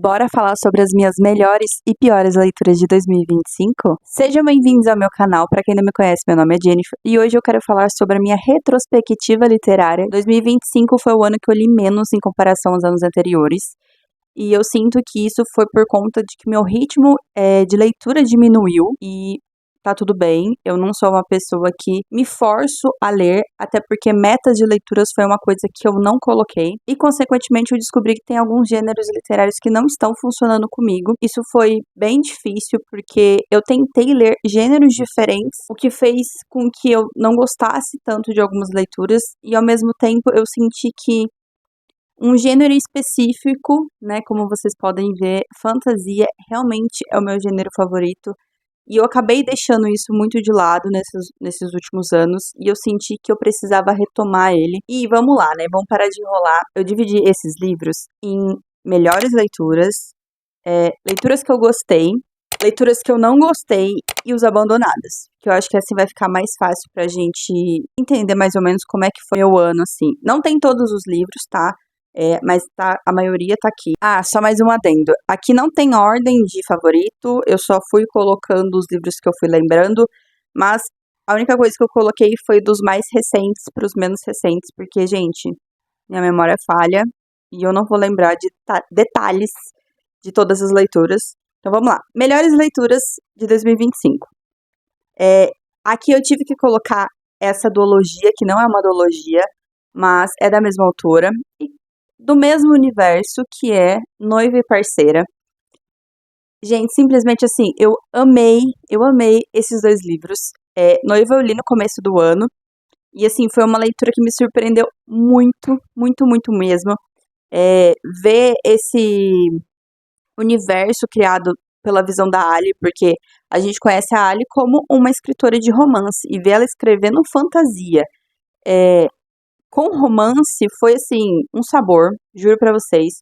Bora falar sobre as minhas melhores e piores leituras de 2025? Sejam bem-vindos ao meu canal. Para quem não me conhece, meu nome é Jennifer e hoje eu quero falar sobre a minha retrospectiva literária. 2025 foi o ano que eu li menos em comparação aos anos anteriores e eu sinto que isso foi por conta de que meu ritmo de leitura diminuiu e tá tudo bem. Eu não sou uma pessoa que me forço a ler, até porque metas de leituras foi uma coisa que eu não coloquei. E, consequentemente, eu descobri que tem alguns gêneros literários que não estão funcionando comigo. Isso foi bem difícil, porque eu tentei ler gêneros diferentes, o que fez com que eu não gostasse tanto de algumas leituras. E, ao mesmo tempo, eu senti que um gênero específico, né, como vocês podem ver, fantasia realmente é o meu gênero favorito. E eu acabei deixando isso muito de lado nesses últimos anos. E eu senti que eu precisava retomar ele. E vamos lá, né? Vamos parar de enrolar. Eu dividi esses livros em melhores leituras, leituras que eu gostei, leituras que eu não gostei e os abandonados. Que eu acho que assim vai ficar mais fácil pra gente entender mais ou menos como é que foi o ano, assim. Não tem todos os livros, tá? Mas tá, a maioria tá aqui. Ah, só mais um adendo. Aqui não tem ordem de favorito, eu só fui colocando os livros que eu fui lembrando, mas a única coisa que eu coloquei foi dos mais recentes para os menos recentes, porque, gente, minha memória falha e eu não vou lembrar de detalhes de todas as leituras. Então vamos lá. Melhores leituras de 2025. Aqui eu tive que colocar essa duologia, que não é uma duologia, mas é da mesma autora. E do mesmo universo, que é Noiva e Parceira. Gente, simplesmente assim, eu amei esses dois livros. Noiva eu li no começo do ano, e assim, foi uma leitura que me surpreendeu muito, muito, muito mesmo. Ver esse universo criado pela visão da Ali, porque a gente conhece a Ali como uma escritora de romance, e ver ela escrevendo fantasia com romance foi assim, um sabor, juro pra vocês.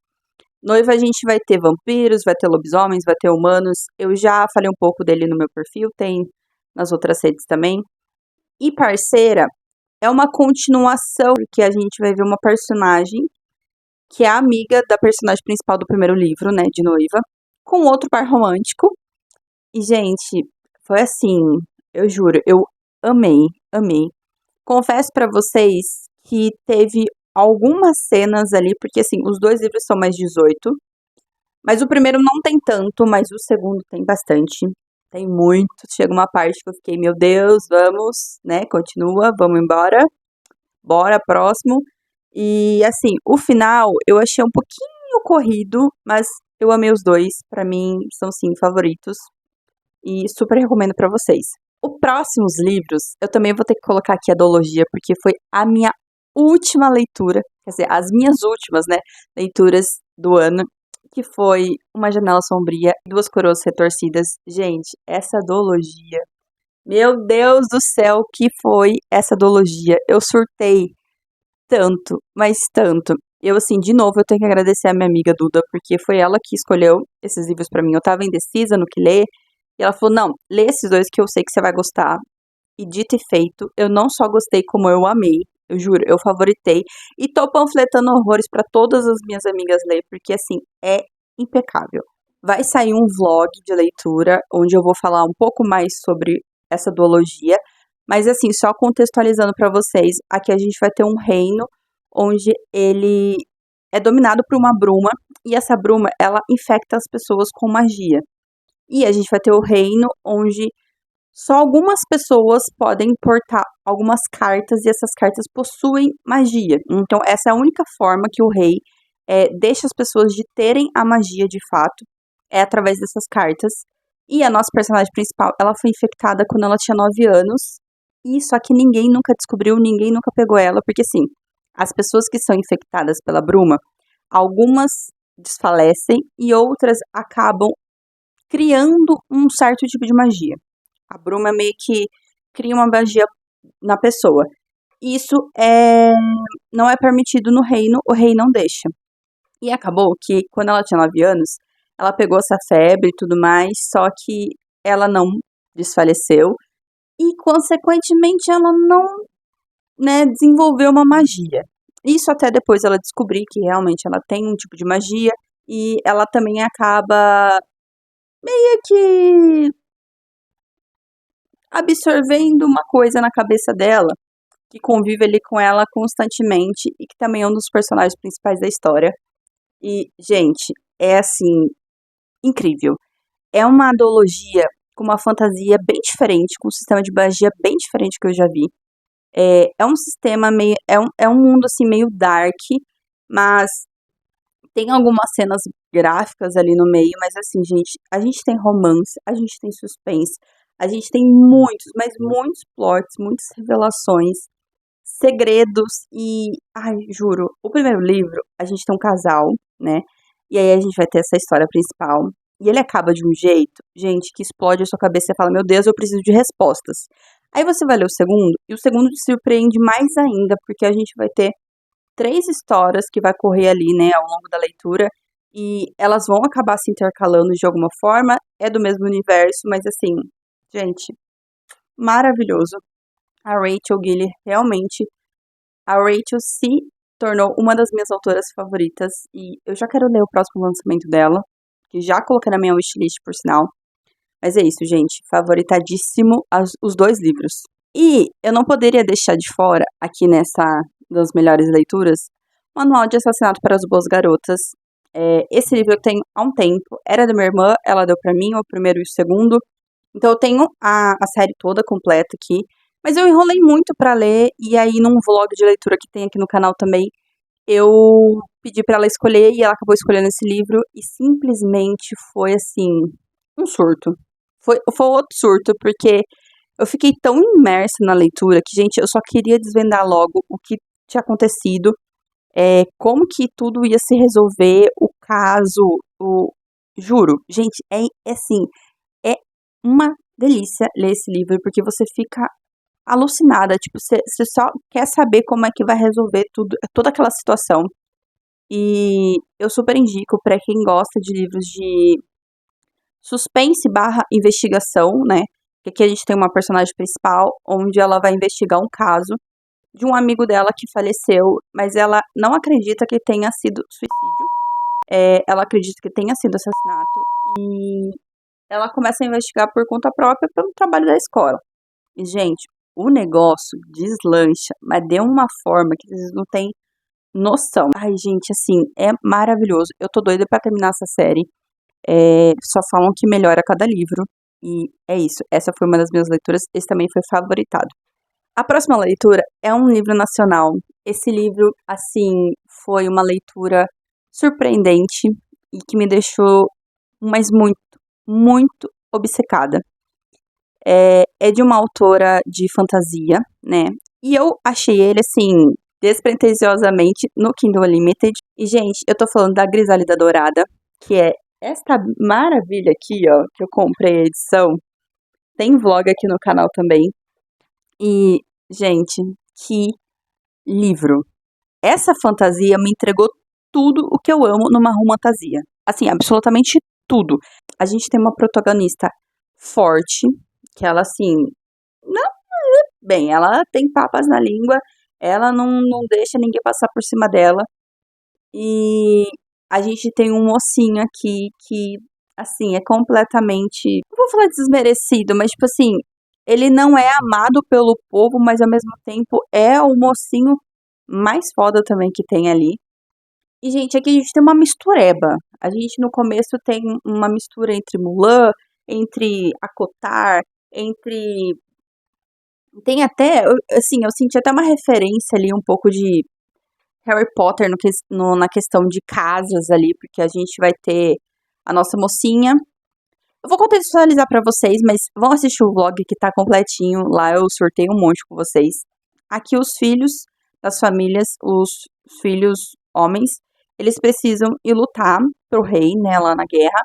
Noiva a gente vai ter vampiros, vai ter lobisomens, vai ter humanos. Eu já falei um pouco dele no meu perfil, tem nas outras redes também. E Parceira é uma continuação, que a gente vai ver uma personagem que é a amiga da personagem principal do primeiro livro, né, de Noiva, com outro par romântico. E, gente, foi assim, eu juro, eu amei, amei. Confesso pra vocês que teve algumas cenas ali, porque assim, os dois livros são mais 18, mas o primeiro não tem tanto, mas o segundo tem bastante. Tem muito. Chega uma parte que eu fiquei, meu Deus, vamos, né? Continua, vamos embora. Bora, próximo. E assim, o final eu achei um pouquinho corrido, mas eu amei os dois. Pra mim, são sim favoritos. E super recomendo pra vocês. Os próximos livros, eu também vou ter que colocar aqui a duologia, porque foi a minha última leitura, quer dizer, as minhas últimas, né, leituras do ano, que foi Uma Janela Sombria e Duas Coroas Retorcidas. Gente, essa duologia, meu Deus do céu, que foi essa duologia? Eu surtei tanto, mas tanto. Eu, assim, de novo, eu tenho que agradecer a minha amiga Duda, porque foi ela que escolheu esses livros pra mim. Eu tava indecisa no que ler, e ela falou, não, lê esses dois que eu sei que você vai gostar. E dito e feito, eu não só gostei, como eu amei. Eu juro, eu favoritei. E tô panfletando horrores pra todas as minhas amigas ler, porque assim, é impecável. Vai sair um vlog de leitura, onde eu vou falar um pouco mais sobre essa duologia. Mas assim, só contextualizando pra vocês, aqui a gente vai ter um reino onde ele é dominado por uma bruma. E essa bruma, ela infecta as pessoas com magia. E a gente vai ter o reino onde só algumas pessoas podem portar algumas cartas e essas cartas possuem magia. Então, essa é a única forma que o rei deixa as pessoas de terem a magia de fato, é através dessas cartas. E a nossa personagem principal, ela foi infectada quando ela tinha 9 anos. E só que ninguém nunca descobriu, ninguém nunca pegou ela, porque assim, as pessoas que são infectadas pela bruma, algumas desfalecem e outras acabam criando um certo tipo de magia. A bruma meio que cria uma magia na pessoa. Isso não é permitido no reino, o rei não deixa. E acabou que, quando ela tinha 9 anos, ela pegou essa febre e tudo mais, só que ela não desfaleceu e, consequentemente, ela não, né, desenvolveu uma magia. Isso até depois ela descobrir que realmente ela tem um tipo de magia e ela também acaba meio que absorvendo uma coisa na cabeça dela, que convive ali com ela constantemente e que também é um dos personagens principais da história. E, gente, é assim, incrível. É uma duologia com uma fantasia bem diferente, com um sistema de magia bem diferente que eu já vi. É um sistema meio. É um mundo assim meio dark, mas tem algumas cenas gráficas ali no meio, mas assim, gente, a gente tem romance, a gente tem suspense, a gente tem muitos, mas muitos plots, muitas revelações, segredos e, ai, juro, o primeiro livro, a gente tem um casal, né? E aí a gente vai ter essa história principal. E ele acaba de um jeito, gente, que explode a sua cabeça e você fala, meu Deus, eu preciso de respostas. Aí você vai ler o segundo, e o segundo te surpreende mais ainda, porque a gente vai ter três histórias que vai correr ali, né, ao longo da leitura, e elas vão acabar se intercalando de alguma forma, é do mesmo universo, mas assim, gente, maravilhoso. A Rachel Gillies realmente, a Rachel se tornou uma das minhas autoras favoritas, e eu já quero ler o próximo lançamento dela, que já coloquei na minha wishlist, por sinal. Mas é isso, gente, favoritadíssimo os dois livros. E eu não poderia deixar de fora, aqui nessa das melhores leituras, Manual de Assassinato para as Boas Garotas. Esse livro eu tenho há um tempo, era da minha irmã, ela deu para mim o primeiro e o segundo. Então eu tenho a série toda completa aqui, mas eu enrolei muito para ler e aí num vlog de leitura que tem aqui no canal também, eu pedi para ela escolher e ela acabou escolhendo esse livro e simplesmente foi assim, um surto. Foi outro surto, porque eu fiquei tão imersa na leitura que, gente, eu só queria desvendar logo o que tinha acontecido, como que tudo ia se resolver, o caso, juro, gente, é assim, é uma delícia ler esse livro, porque você fica alucinada, tipo, você só quer saber como é que vai resolver tudo, toda aquela situação. E eu super indico para quem gosta de livros de suspense barra investigação, né? Que aqui a gente tem uma personagem principal, onde ela vai investigar um caso de um amigo dela que faleceu, mas ela não acredita que tenha sido suicídio. Ela acredita que tenha sido assassinato. E ela começa a investigar por conta própria pelo trabalho da escola. E, gente, o negócio deslancha, mas de uma forma que vocês não têm noção. Ai, gente, assim, é maravilhoso. Eu tô doida pra terminar essa série. Só falam que melhora a cada livro. E é isso. Essa foi uma das minhas leituras. Esse também foi favoritado. A próxima leitura é um livro nacional. Esse livro, assim, foi uma leitura surpreendente e que me deixou, mas muito, muito obcecada. É de uma autora de fantasia, né? E eu achei ele, assim, despretensiosamente no Kindle Unlimited. E, gente, eu tô falando da Grisálida Dourada, que é esta maravilha aqui, ó, que eu comprei a edição. Tem vlog aqui no canal também. E, gente, que livro. Essa fantasia me entregou tudo o que eu amo numa romantasia. Assim, absolutamente tudo. A gente tem uma protagonista forte, que ela, assim, não, bem, ela tem papas na língua, ela não deixa ninguém passar por cima dela. E a gente tem um mocinho aqui que, assim, é completamente, não vou falar desmerecido, mas, tipo assim, ele não é amado pelo povo, mas ao mesmo tempo é o mocinho mais foda também que tem ali. E, gente, aqui a gente tem uma mistureba. A gente no começo tem uma mistura entre Mulan, entre Acotar, entre. Tem até, assim, eu senti até uma referência ali um pouco de Harry Potter na questão de casas ali, porque a gente vai ter a nossa mocinha. Eu vou contextualizar pra vocês, mas vão assistir o vlog que tá completinho. Lá eu sorteio um monte com vocês. Aqui os filhos das famílias, os filhos homens, eles precisam ir lutar pro rei, né, lá na guerra.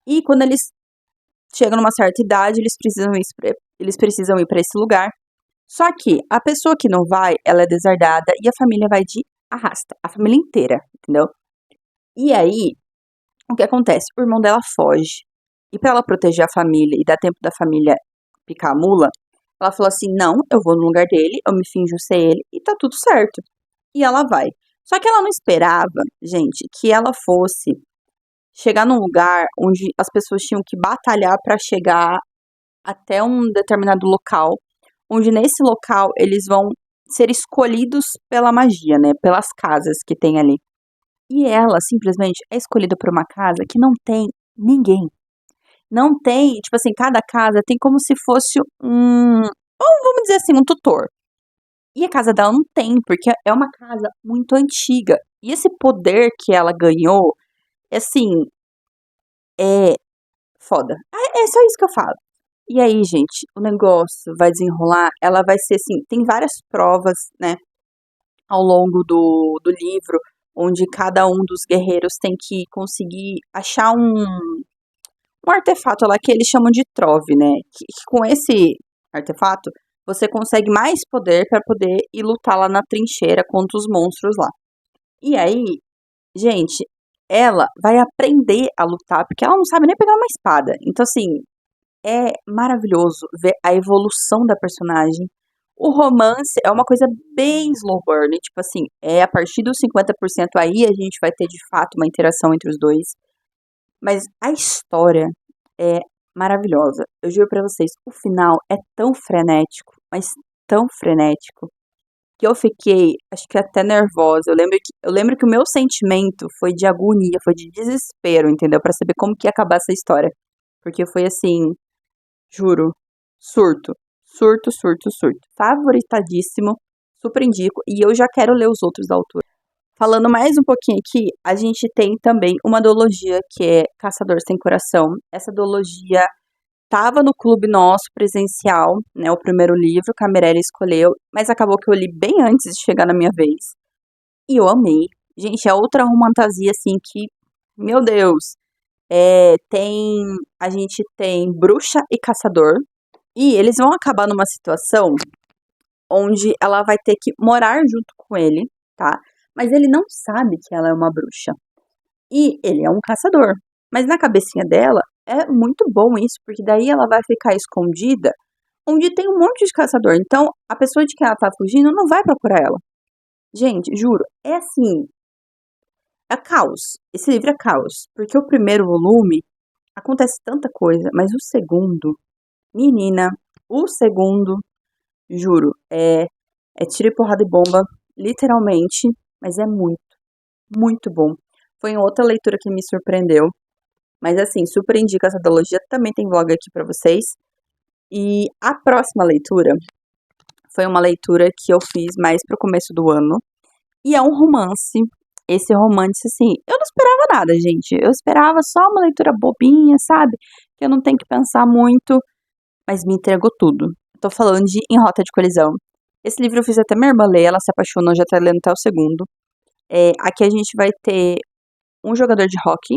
E quando eles chegam numa certa idade, eles precisam ir pra esse lugar. Só que a pessoa que não vai, ela é deserdada e a família vai de arrasta, a família inteira, entendeu? E aí, o que acontece? O irmão dela foge. E pra ela proteger a família e dar tempo da família picar a mula, ela falou assim: não, eu vou no lugar dele, eu me finjo ser ele e tá tudo certo. E ela vai. Só que ela não esperava, gente, que ela fosse chegar num lugar onde as pessoas tinham que batalhar para chegar até um determinado local, onde nesse local eles vão ser escolhidos pela magia, né? Pelas casas que tem ali. E ela simplesmente é escolhida por uma casa que não tem ninguém. Não tem, tipo assim, cada casa tem como se fosse ou vamos dizer assim, um tutor. E a casa dela não tem, porque é uma casa muito antiga. E esse poder que ela ganhou, assim, é foda. É só isso que eu falo. E aí, gente, o negócio vai desenrolar, ela vai ser assim, tem várias provas, né, ao longo do livro, onde cada um dos guerreiros tem que conseguir achar um artefato lá que eles chamam de trove, né? Que com esse artefato você consegue mais poder para poder ir lutar lá na trincheira contra os monstros lá. E aí, gente, ela vai aprender a lutar, porque ela não sabe nem pegar uma espada. Então, assim, é maravilhoso ver a evolução da personagem. O romance é uma coisa bem slow burn, tipo assim, é a partir dos 50% aí a gente vai ter de fato uma interação entre os dois. Mas a história é maravilhosa. Eu juro pra vocês, o final é tão frenético, mas tão frenético, que eu fiquei, acho que até nervosa. Eu lembro que o meu sentimento foi de agonia, foi de desespero, entendeu? Pra saber como que ia acabar essa história. Porque foi assim, juro, surto, surto, surto, surto. Favoritadíssimo, super indico, e eu já quero ler os outros da autora. Falando mais um pouquinho aqui, a gente tem também uma duologia que é Caçador Sem Coração. Essa duologia estava no clube nosso presencial, né, o primeiro livro que a Mirella escolheu, mas acabou que eu li bem antes de chegar na minha vez. E eu amei. Gente, é outra romantasia assim que, meu Deus, a gente tem bruxa e caçador, e eles vão acabar numa situação onde ela vai ter que morar junto com ele, tá? Mas ele não sabe que ela é uma bruxa. E ele é um caçador. Mas na cabecinha dela é muito bom isso, porque daí ela vai ficar escondida onde tem um monte de caçador. Então a pessoa de quem ela tá fugindo não vai procurar ela. Gente, juro, é assim, é caos. Esse livro é caos. Porque o primeiro volume acontece tanta coisa, mas o segundo, menina, o segundo, juro, é tiro e porrada e bomba, literalmente, mas é muito, muito bom. Foi outra leitura que me surpreendeu. Mas assim, super indico essa duologia, também tem vlog aqui pra vocês. E a próxima leitura foi uma leitura que eu fiz mais pro começo do ano. E é um romance. Esse romance, assim, eu não esperava nada, gente. Eu esperava só uma leitura bobinha, sabe? Que eu não tenho que pensar muito, mas me entregou tudo. Tô falando de Em Rota de Colisão. Esse livro eu fiz até minha irmã ler, ela se apaixonou, já tá lendo até o segundo. Aqui a gente vai ter um jogador de hóquei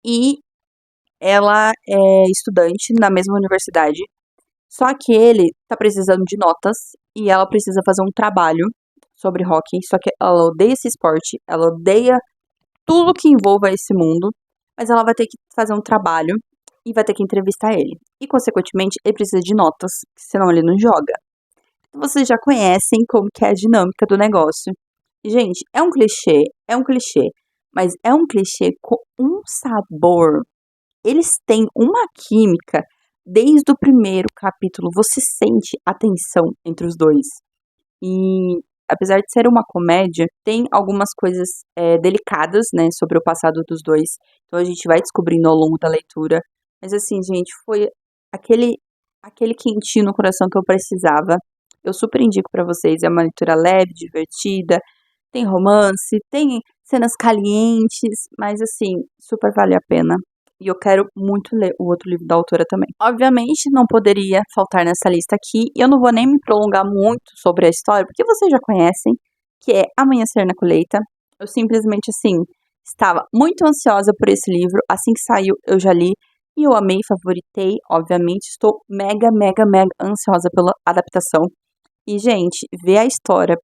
e ela é estudante na mesma universidade, só que ele tá precisando de notas e ela precisa fazer um trabalho sobre hóquei, só que ela odeia esse esporte, ela odeia tudo que envolva esse mundo, mas ela vai ter que fazer um trabalho e vai ter que entrevistar ele. E, consequentemente, ele precisa de notas, senão ele não joga. Vocês já conhecem como que é a dinâmica do negócio. Gente, é um clichê, mas é um clichê com um sabor. Eles têm uma química desde o primeiro capítulo. Você sente a tensão entre os dois. E apesar de ser uma comédia, tem algumas coisas delicadas, né, sobre o passado dos dois. Então a gente vai descobrindo ao longo da leitura. Mas assim, gente, foi aquele aquele quentinho no coração que eu precisava. Eu super indico pra vocês, é uma leitura leve, divertida, tem romance, tem cenas calientes, mas assim, super vale a pena. E eu quero muito ler o outro livro da autora também. Obviamente, não poderia faltar nessa lista aqui, e eu não vou nem me prolongar muito sobre a história, porque vocês já conhecem, que é Amanhecer na Colheita. Eu simplesmente, assim, estava muito ansiosa por esse livro. Assim que saiu, eu já li, e eu amei, favoritei, obviamente. Estou mega, mega, mega ansiosa pela adaptação. E, gente, ver a história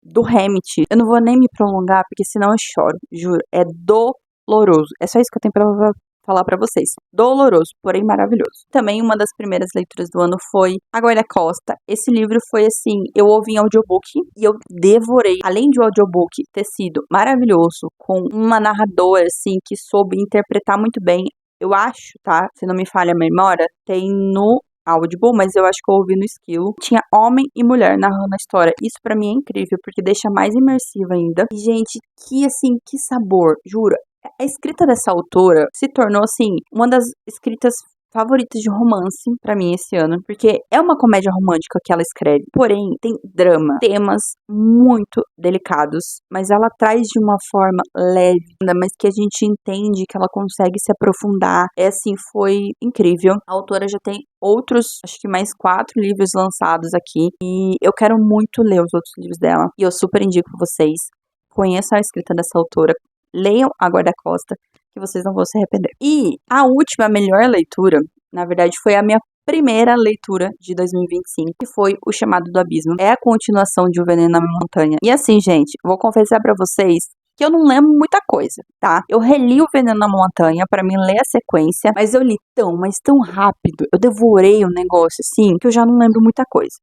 do Hammett, eu não vou nem me prolongar, porque senão eu choro, juro. É doloroso. É só isso que eu tenho pra falar pra vocês. Doloroso, porém maravilhoso. Também uma das primeiras leituras do ano foi A Guarda Costa. Esse livro foi assim, eu ouvi em audiobook e eu devorei. Além de o audiobook ter sido maravilhoso, com uma narradora assim que soube interpretar muito bem, eu acho, tá? Se não me falha a memória, tem no Audible, mas eu acho que eu ouvi no Esquilo. Tinha homem e mulher narrando a história. Isso pra mim é incrível, porque deixa mais imersiva ainda. E, gente, que assim, que sabor, juro. A escrita dessa autora se tornou, assim, uma das escritas favoritas de romance pra mim esse ano, porque é uma comédia romântica que ela escreve, porém tem drama, temas muito delicados, mas ela traz de uma forma leve, mas que a gente entende que ela consegue se aprofundar. É assim, foi incrível. A autora já tem outros, acho que mais 4 livros lançados aqui, e eu quero muito ler os outros livros dela, e eu super indico vocês, conheçam a escrita dessa autora, leiam A Guarda-Costa, que vocês não vão se arrepender. E a última melhor leitura, na verdade, foi a minha primeira leitura de 2025, que foi O Chamado do Abismo. É a continuação de O Veneno na Montanha. E assim, gente, vou confessar pra vocês que eu não lembro muita coisa, tá? Eu reli O Veneno na Montanha pra mim ler a sequência, mas eu li mas tão rápido, eu devorei o negócio assim, que eu já não lembro muita coisa.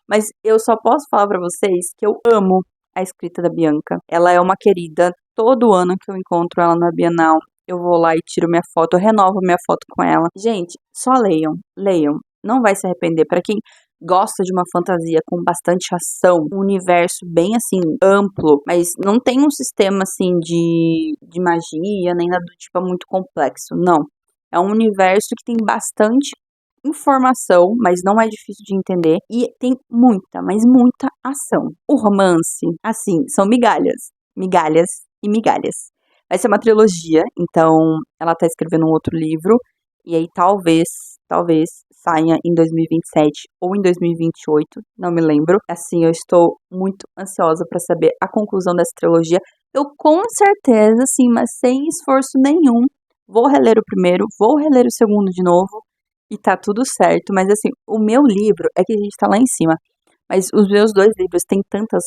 Mas eu só posso falar pra vocês que eu amo a escrita da Bianca. Ela é uma querida. Todo ano que eu encontro ela na Bienal, eu vou lá e tiro minha foto, eu renovo minha foto com ela. Gente, só leiam, leiam. Não vai se arrepender. Pra quem gosta de uma fantasia com bastante ação, um universo bem assim amplo, mas não tem um sistema assim de magia, nem nada do tipo muito complexo. Não. É um universo que tem bastante informação, mas não é difícil de entender, e tem muita, mas muita ação. O romance, assim, são migalhas, migalhas e migalhas. Vai ser uma trilogia, então ela tá escrevendo um outro livro, e aí talvez saia em 2027 ou em 2028, não me lembro. Assim, eu estou muito ansiosa para saber a conclusão dessa trilogia. Eu com certeza, sim, mas sem esforço nenhum, vou reler o primeiro, vou reler o segundo de novo, e tá tudo certo, mas assim, o meu livro é que a gente tá lá em cima, mas os meus 2 livros têm tantas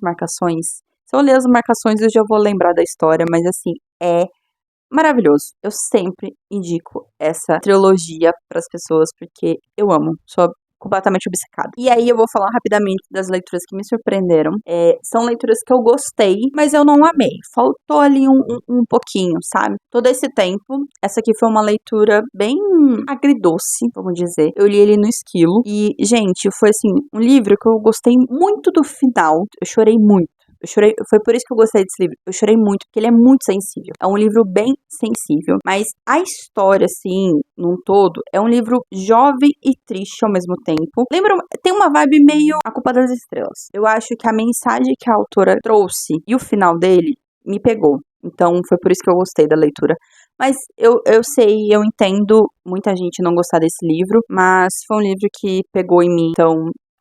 marcações. Se eu ler as marcações, eu já vou lembrar da história, mas assim, é maravilhoso. Eu sempre indico essa trilogia pras pessoas, porque eu amo, sou completamente obcecada. E aí eu vou falar rapidamente das leituras que me surpreenderam. São leituras que eu gostei, mas eu não amei. Faltou ali um pouquinho, sabe? Todo esse tempo, essa aqui foi uma leitura bem agridoce, vamos dizer. Eu li ele no Esquilo e, gente, foi assim, um livro que eu gostei muito do final. Eu chorei muito. Eu chorei, foi por isso que eu gostei desse livro. Eu chorei muito, porque ele é muito sensível. É um livro bem sensível, mas a história, assim, num todo, é um livro jovem e triste ao mesmo tempo. Lembra, tem uma vibe meio A Culpa das Estrelas. Eu acho que a mensagem que a autora trouxe e o final dele me pegou. Então, foi por isso que eu gostei da leitura. Mas eu sei, eu entendo muita gente não gostar desse livro, mas foi um livro que pegou em mim, então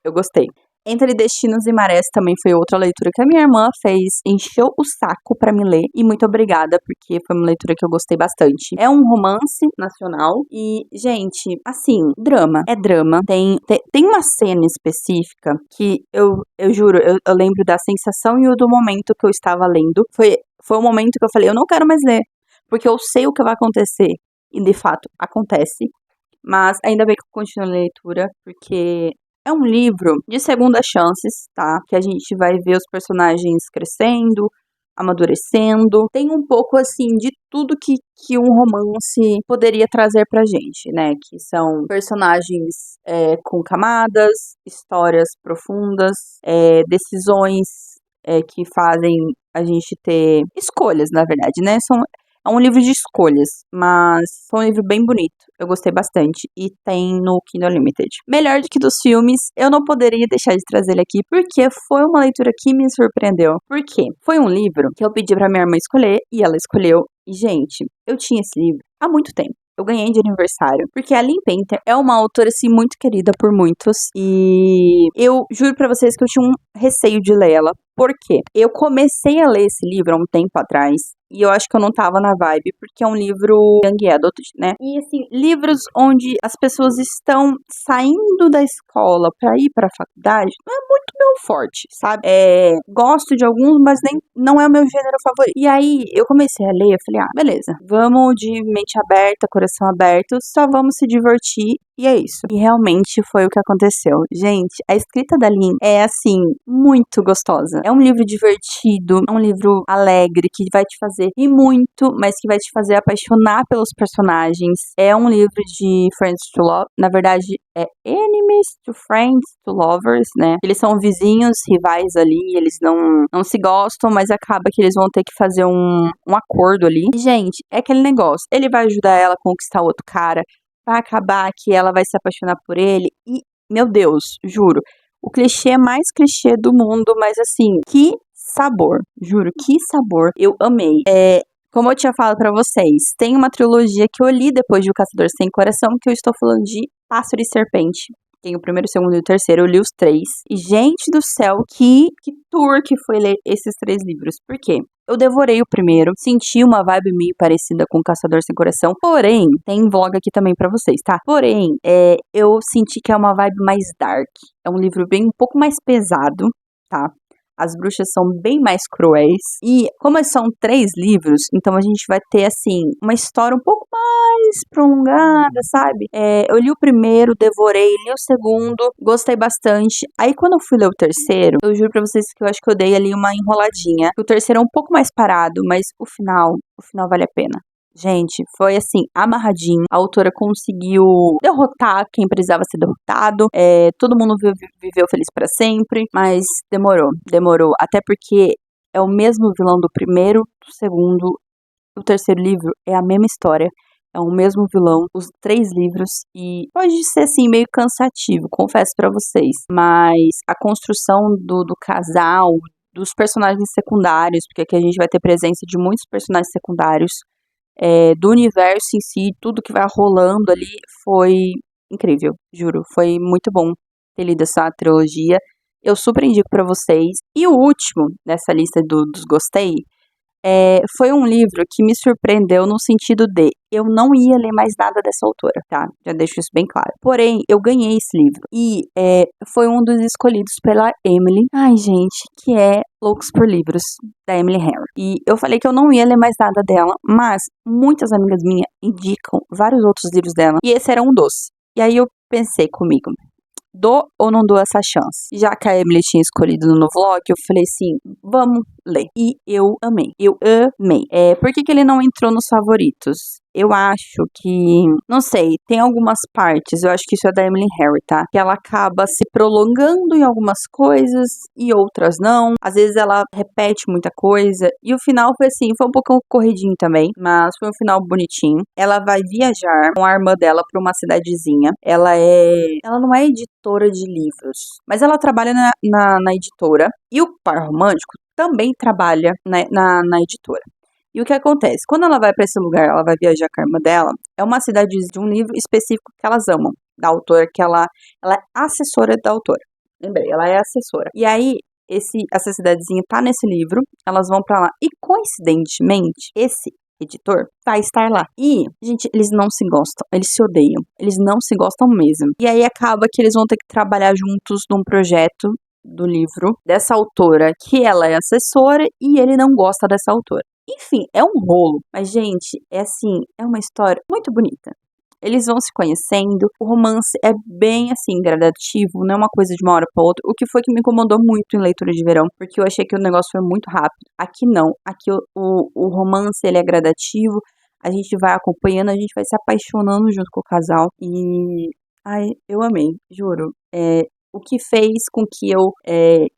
eu gostei. Entre Destinos e Marés também foi outra leitura que a minha irmã fez, encheu o saco pra me ler, e muito obrigada, porque foi uma leitura que eu gostei bastante. É um romance nacional e, gente, assim, drama, é drama. Tem uma cena específica que eu juro, eu lembro da sensação e do momento que eu estava lendo. Foi o momento que eu falei, eu não quero mais ler, porque eu sei o que vai acontecer, e de fato acontece. Mas ainda bem que eu continuo a leitura, porque é um livro de segundas chances, tá? Que a gente vai ver os personagens crescendo, amadurecendo. Tem um pouco, assim, de tudo que um romance poderia trazer pra gente, né? Que são personagens com camadas, histórias profundas, decisões que fazem a gente ter escolhas, na verdade, né? É um livro de escolhas, mas foi um livro bem bonito. Eu gostei bastante. E tem no Kindle Unlimited. Melhor do que dos filmes, eu não poderia deixar de trazer ele aqui, porque foi uma leitura que me surpreendeu. Por quê? Foi um livro que eu pedi pra minha irmã escolher, e ela escolheu. E, gente, eu tinha esse livro há muito tempo. Eu ganhei de aniversário, porque a Lynn Painter é uma autora, assim, muito querida por muitos, e eu juro pra vocês que eu tinha um receio de ler ela. Por quê? Eu comecei a ler esse livro há um tempo atrás, e eu acho que eu não tava na vibe, porque é um livro young adult, né? E, assim, livros onde as pessoas estão saindo da escola pra ir pra faculdade, não é muito nível forte, sabe? Gosto de alguns, mas nem não é o meu gênero favorito. E aí eu comecei a ler, eu falei, beleza, vamos de mente aberta, coração aberto, só vamos se divertir. E é isso. E realmente foi o que aconteceu. Gente, a escrita da Lynn é, assim, muito gostosa. É um livro divertido, é um livro alegre, que vai te fazer rir muito, mas que vai te fazer apaixonar pelos personagens. É um livro de Friends to Love. Na verdade, é Enemies to Friends to Lovers, né? Eles são vizinhos, rivais ali, eles não se gostam, mas acaba que eles vão ter que fazer um acordo ali. E, gente, é aquele negócio. Ele vai ajudar ela a conquistar outro cara, vai acabar que ela vai se apaixonar por ele e, meu Deus, juro, o clichê mais clichê do mundo, mas assim, que sabor, juro, que sabor, eu amei. Como eu tinha falado pra vocês, tem uma trilogia que eu li depois de O Caçador Sem Coração, que eu estou falando de Pássaro e Serpente. Tem o primeiro, o segundo e o terceiro, eu li os 3. E, gente do céu, que tour que foi ler esses 3 livros. Por quê? Eu devorei o primeiro, senti uma vibe meio parecida com Caçador Sem Coração, porém, tem vlog aqui também pra vocês, tá? Porém, eu senti que é uma vibe mais dark. É um livro bem um pouco mais pesado, tá? As bruxas são bem mais cruéis. E como são 3 livros, então a gente vai ter, assim, uma história um pouco mais prolongada, sabe? Eu li o primeiro, devorei, li o segundo, gostei bastante. Aí quando eu fui ler o terceiro, eu juro pra vocês que eu acho que eu dei ali uma enroladinha. O terceiro é um pouco mais parado, mas o final vale a pena. Gente, foi assim, amarradinho. A autora conseguiu derrotar quem precisava ser derrotado. Todo mundo viveu feliz pra sempre, mas demorou. Até porque é o mesmo vilão do primeiro, do segundo, do terceiro livro. É a mesma história. É o mesmo vilão, os 3 livros. E pode ser, assim, meio cansativo, confesso pra vocês. Mas a construção do casal, dos personagens secundários, porque aqui a gente vai ter presença de muitos personagens secundários, do universo em si, tudo que vai rolando ali foi incrível, juro. Foi muito bom ter lido essa trilogia. Eu super indico pra vocês. E o último dessa lista dos gostei foi um livro que me surpreendeu no sentido de eu não ia ler mais nada dessa autora, tá? Já deixo isso bem claro. Porém, eu ganhei esse livro e foi um dos escolhidos pela Emily. Ai, gente, que é Loucos por Livros, da Emily Henry. E eu falei que eu não ia ler mais nada dela, mas muitas amigas minhas indicam vários outros livros dela e esse era um dos. E aí eu pensei comigo, dou ou não dou essa chance? Já que a Emily tinha escolhido no vlog, eu falei assim, vamos ler. E eu amei. Eu amei. Por que ele não entrou nos favoritos? Eu acho que, não sei, tem algumas partes, eu acho que isso é da Emily Henry, tá? Que ela acaba se prolongando em algumas coisas e outras não. Às vezes ela repete muita coisa. E o final foi assim, foi um pouco corridinho também, mas foi um final bonitinho. Ela vai viajar com a irmã dela pra uma cidadezinha. Ela não é editora de livros, mas ela trabalha na editora. E o par romântico também trabalha na editora. E o que acontece? Quando ela vai pra esse lugar, ela vai viajar com a irmã dela, é uma cidade de um livro específico que elas amam, da autora, que ela é assessora da autora. Lembrei, ela é assessora. E aí, essa cidadezinha tá nesse livro, elas vão pra lá. E, coincidentemente, esse editor vai estar lá. E, gente, eles não se gostam, eles se odeiam, eles não se gostam mesmo. E aí acaba que eles vão ter que trabalhar juntos num projeto do livro dessa autora, que ela é assessora e ele não gosta dessa autora. Enfim, é um rolo, mas, gente, é uma história muito bonita. Eles vão se conhecendo, o romance é bem, assim, gradativo, não é uma coisa de uma hora para outra, o que foi que me incomodou muito em Leitura de Verão, porque eu achei que o negócio foi muito rápido. Aqui não, aqui o romance, ele é gradativo, a gente vai acompanhando, a gente vai se apaixonando junto com o casal, e, ai, eu amei, juro. O que fez com que eu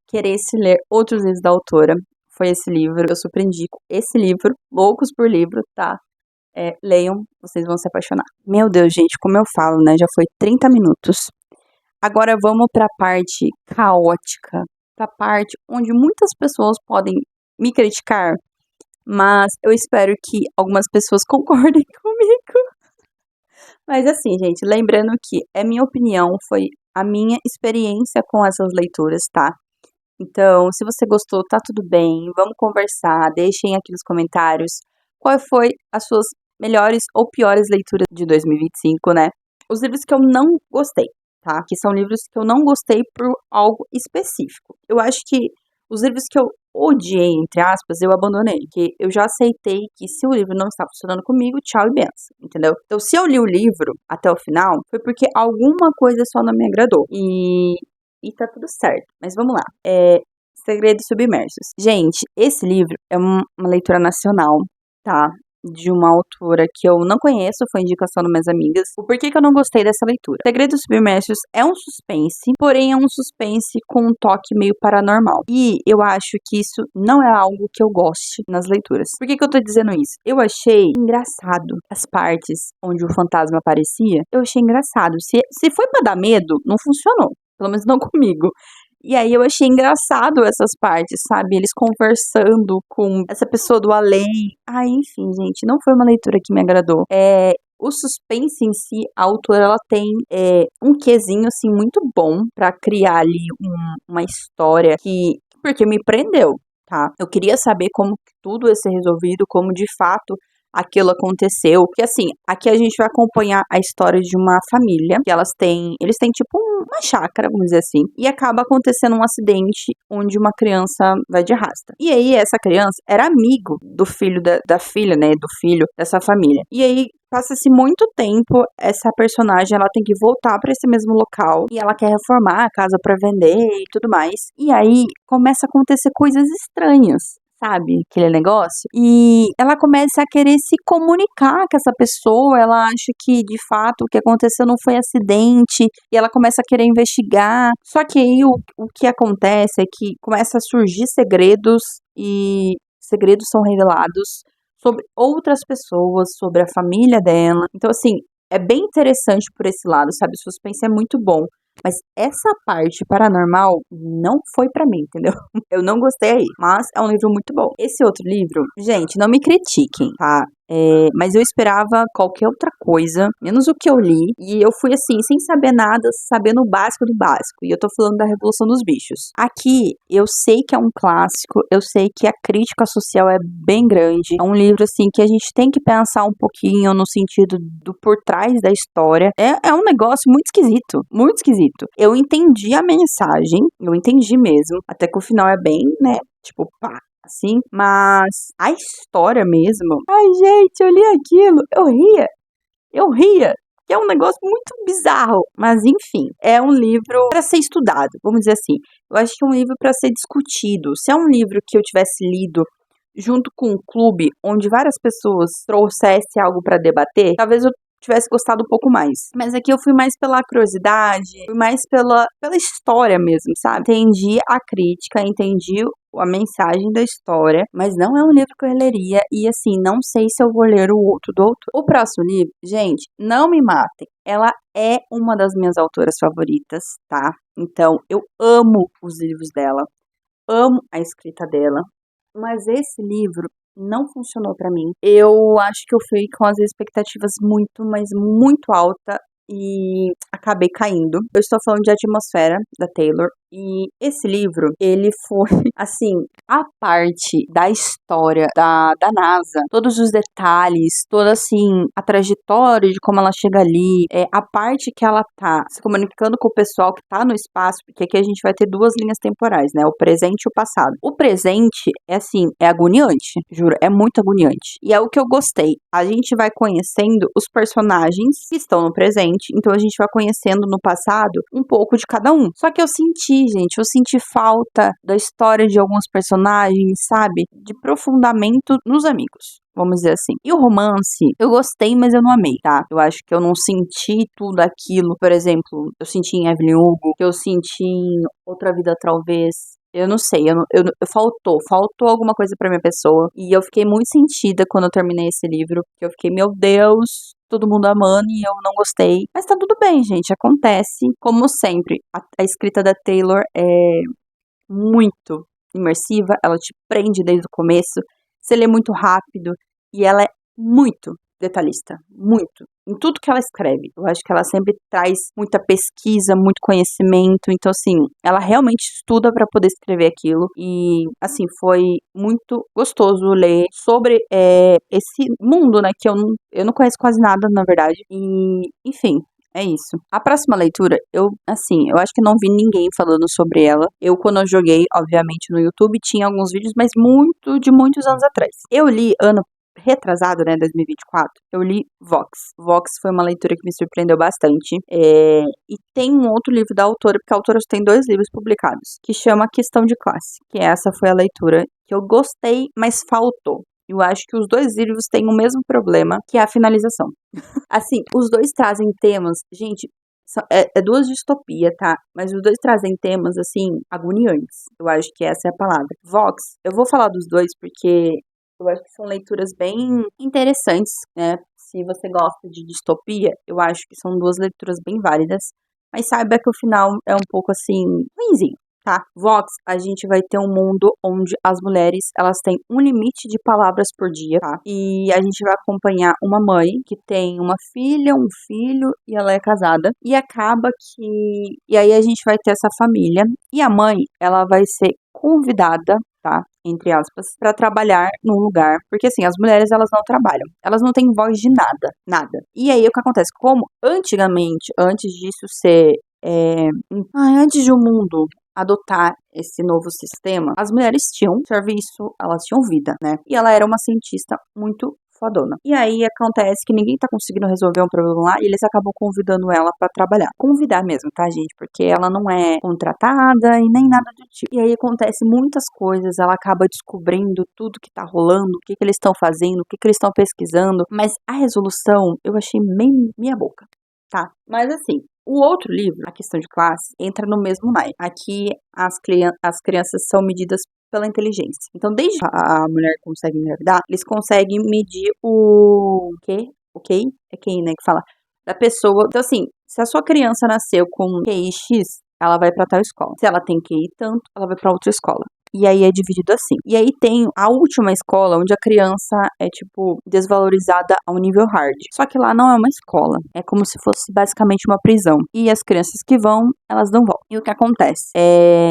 queresse ler outros livros da autora foi esse livro. Eu surpreendi com esse livro, Loucos por Livro, tá? Leiam, vocês vão se apaixonar. Meu Deus, gente, como eu falo, né? Já foi 30 minutos. Agora vamos pra parte caótica, pra parte onde muitas pessoas podem me criticar, mas eu espero que algumas pessoas concordem comigo. Mas assim, gente, lembrando que é minha opinião, foi a minha experiência com essas leituras, tá? Então, se você gostou, tá tudo bem, vamos conversar, deixem aqui nos comentários qual foi as suas melhores ou piores leituras de 2025, né? Os livros que eu não gostei. tá? Que são livros que eu não gostei por algo específico. Eu acho que os livros que eu odiei, entre aspas, eu abandonei. Que eu já aceitei que se o livro não está funcionando comigo, tchau e benção, entendeu? Então, se eu li o livro até o final, foi porque alguma coisa só não me agradou. E tá tudo certo. Mas vamos lá. Segredos Submersos. Gente, esse livro é uma leitura nacional, tá? De uma autora que eu não conheço, foi indicação das minhas amigas. O porquê que eu não gostei dessa leitura? Segredos Submersos é um suspense, porém é um suspense com um toque meio paranormal. E eu acho que isso não é algo que eu goste nas leituras. Por que que eu tô dizendo isso? Eu achei engraçado as partes onde o fantasma aparecia. Eu achei engraçado. Se foi pra dar medo, não funcionou. Pelo menos não comigo. E aí eu achei engraçado essas partes, sabe? Eles conversando com essa pessoa do além. Ah, enfim, gente, não foi uma leitura que me agradou. O suspense em si, a autora, ela tem um quezinho, assim, muito bom pra criar ali uma história porque me prendeu, tá? Eu queria saber como que tudo ia ser resolvido, como de fato aquilo aconteceu. Porque assim, aqui a gente vai acompanhar a história de uma família que eles têm tipo uma chácara, vamos dizer assim, e acaba acontecendo um acidente onde uma criança vai de arrasta. E aí essa criança era amigo do filho da filha, né, do filho dessa família. E aí passa-se muito tempo, essa personagem ela tem que voltar para esse mesmo local e ela quer reformar a casa para vender e tudo mais. E aí começa a acontecer coisas estranhas, sabe, aquele negócio, e ela começa a querer se comunicar com essa pessoa, ela acha que, de fato, o que aconteceu não foi acidente, e ela começa a querer investigar, só que aí o que acontece é que começa a surgir segredos, e segredos são revelados sobre outras pessoas, sobre a família dela, então, assim, é bem interessante por esse lado, sabe, o suspense é muito bom. Mas essa parte paranormal não foi pra mim, entendeu? Eu não gostei aí, mas é um livro muito bom. Esse outro livro, gente, não me critiquem, tá? Mas eu esperava qualquer outra coisa, menos o que eu li, e eu fui assim, sem saber nada, sabendo o básico do básico, e eu tô falando da Revolução dos Bichos. Aqui, eu sei que é um clássico, eu sei que a crítica social é bem grande, é um livro, assim, que a gente tem que pensar um pouquinho no sentido do por trás da história. É um negócio muito esquisito, muito esquisito. Eu entendi a mensagem, eu entendi mesmo, até que o final é bem, né, tipo, pá, assim, mas a história mesmo, ai gente, eu li aquilo, eu ria, que é um negócio muito bizarro, mas enfim, é um livro para ser estudado, vamos dizer assim, eu acho que é um livro para ser discutido, se é um livro que eu tivesse lido junto com um clube onde várias pessoas trouxessem algo para debater, talvez eu tivesse gostado um pouco mais. Mas aqui eu fui mais pela curiosidade, fui mais pela história mesmo, sabe? Entendi a crítica, entendi a mensagem da história, mas não é um livro que eu leria e assim, não sei se eu vou ler o outro do autor. O próximo livro, gente, não me matem. Ela é uma das minhas autoras favoritas, tá? Então, eu amo os livros dela, amo a escrita dela, mas esse livro não funcionou pra mim. Eu acho que eu fui com as expectativas muito, mas muito alta e acabei caindo. Eu estou falando de Atmosfera, da Taylor, e esse livro, ele foi, assim, a parte da história da NASA, todos os detalhes, toda, assim, a trajetória de como ela chega ali, a parte que ela tá se comunicando com o pessoal que tá no espaço, porque aqui a gente vai ter duas linhas temporais, né, o presente e o passado. O presente é, assim, é agoniante, juro, é muito agoniante. E é o que eu gostei. A gente vai conhecendo os personagens que estão no presente, então a gente vai conhecendo no passado um pouco de cada um. Só que eu senti falta da história de alguns personagens, sabe? De aprofundamento nos amigos, vamos dizer assim. E o romance, eu gostei, mas eu não amei, tá? Eu acho que eu não senti tudo aquilo. Por exemplo, eu senti em Evelyn Hugo, que eu senti em Outra Vida Talvez. Eu não sei, faltou alguma coisa pra minha pessoa. E eu fiquei muito sentida quando eu terminei esse livro, porque eu fiquei, meu Deus, todo mundo amando e eu não gostei. Mas tá tudo bem, gente, acontece. Como sempre, a escrita da Taylor é muito imersiva, ela te prende desde o começo, você lê muito rápido e ela é muito detalhista, muito, em tudo que ela escreve. Eu acho que ela sempre traz muita pesquisa, muito conhecimento, então assim, ela realmente estuda para poder escrever aquilo e assim, foi muito gostoso ler sobre esse mundo, né, que eu não conheço quase nada, na verdade, e enfim, É isso. A próxima leitura, eu acho que não vi ninguém falando sobre ela. Quando eu joguei, obviamente, no YouTube, tinha alguns vídeos, mas muitos anos atrás. Eu li ano retrasado, né, 2024, eu li Vox. Vox foi uma leitura que me surpreendeu bastante. E tem um outro livro da autora, porque a autora tem 2 livros publicados, que chama Questão de Classe, que essa foi a leitura que eu gostei, mas faltou. Eu acho que os 2 livros têm o mesmo problema, que é a finalização. Assim, os 2 trazem temas, gente, é 2 distopia, tá? Mas os 2 trazem temas, assim, agoniantes. Eu acho que essa é a palavra. Vox, eu vou falar dos 2 porque eu acho que são leituras bem interessantes, né? Se você gosta de distopia, eu acho que são 2 leituras bem válidas. Mas saiba que o final é um pouco, assim, ruinzinho. Tá? Vox, a gente vai ter um mundo onde as mulheres, elas têm um limite de palavras por dia, tá? E a gente vai acompanhar uma mãe que tem uma filha, um filho e ela é casada. E acaba que... E aí a gente vai ter essa família. E a mãe, ela vai ser convidada, tá? Entre aspas, para trabalhar num lugar. Porque assim, as mulheres, elas não trabalham. Elas não têm voz de nada. Nada. E aí o que acontece? Como antigamente, antes disso ser... antes de o mundo adotar esse novo sistema, as mulheres tinham serviço, elas tinham vida, né? E ela era uma cientista muito fodona. E aí acontece que ninguém tá conseguindo resolver um problema lá e eles acabam convidando ela pra trabalhar. Convidar mesmo, tá, gente? Porque ela não é contratada e nem nada do tipo. E aí acontece muitas coisas, ela acaba descobrindo tudo que tá rolando, o que que eles estão fazendo, o que que eles estão pesquisando, mas a resolução eu achei meio meia boca, tá? Mas assim, o outro livro, A Questão de Classe, entra no mesmo naipe. Aqui as crianças são medidas pela inteligência. Então, desde que a mulher consegue engravidar, eles conseguem medir o quê? O QI? É QI, né, que fala. Da pessoa. Então, assim, se a sua criança nasceu com QI X, ela vai pra tal escola. Se ela tem QI tanto, ela vai pra outra escola. E aí é dividido assim. E aí tem a última escola onde a criança é, tipo, desvalorizada ao nível hard. Só que lá não é uma escola. É como se fosse basicamente uma prisão. E as crianças que vão, elas não vão. E o que acontece?